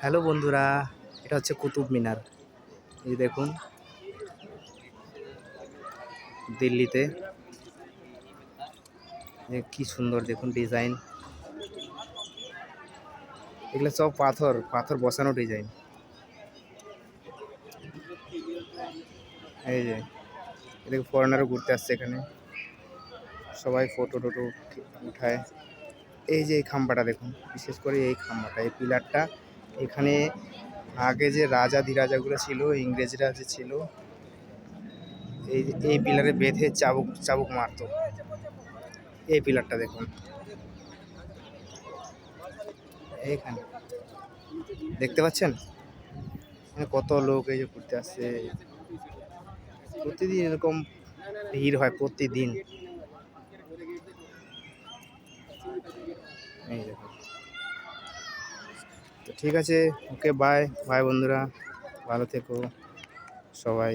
Hello বন্ধুরা, এটা হচ্ছে কুতুব মিনার। এই দেখুন, দিল্লিতে কি সুন্দর দেখুন ডিজাইন। এগুলো সব পাথর পাথর বসানো ডিজাইন। এই যে এদিকে ফরেনারও ঘুরতে আসছে এখানে, সবাই ফটো টোটো উঠায়। এই যে এই খাম্বাটা দেখুন, বিশেষ করে এই খাম্বাটা, এই পিলারটা, এখানে আগে যে রাজাধিরাজাগুলো ছিল, ইংরেজরা যে ছিল, এই এই পিলারে বেঁধে চাবুক চাবুক মারতো। এই পিলারটা দেখুন এইখানে, দেখতে পাচ্ছেন কত লোক এই যে ঘুরতে আসছে। প্রতিদিন এরকম ভিড় হয়, প্রতিদিন। এই দেখুন। তো ঠিক আছে, ওকে, বাই বাই বন্ধুরা, ভালো থেকো সবাই।